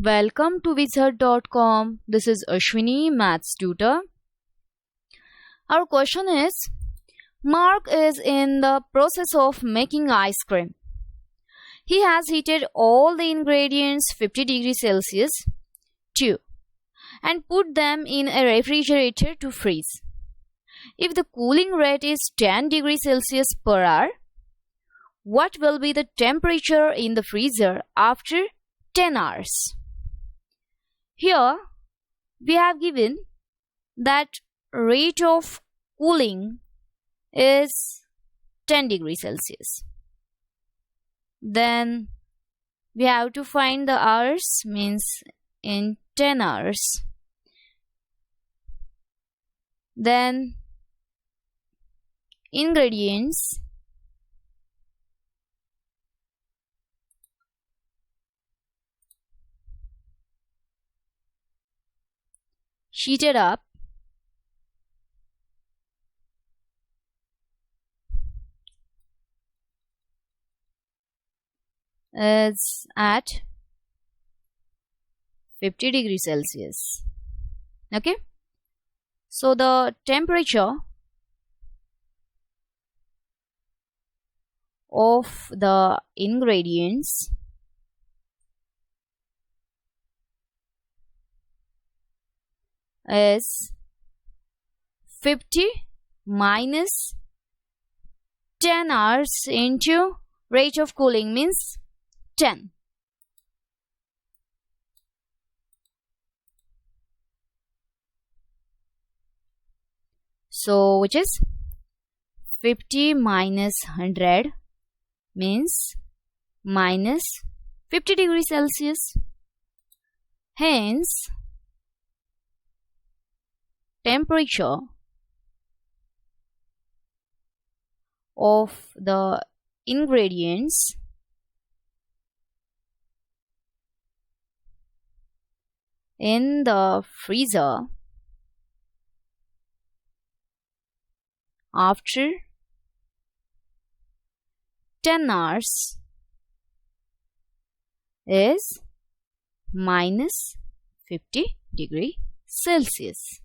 Welcome to Wizard.com. This is Ashwini, Maths Tutor. Our question is, Mark is in the process of making ice cream. He has heated all the ingredients 50 degrees Celsius too and put them in a refrigerator to freeze. If the cooling rate is 10 degrees Celsius per hour, what will be the temperature in the freezer after 10 hours? Here we have given that rate of cooling is 10 degrees Celsius. Then we have to find the hours, means in 10 hours. Then ingredients, heated up is at 50 degrees Celsius. Okay, so the temperature of the ingredients is 50 minus 10 hours into rate of cooling, means 10. So which is 50 minus 100 means minus 50 degrees Celsius. Hence, temperature of the ingredients in the freezer after 10 hours is minus 50 degrees Celsius.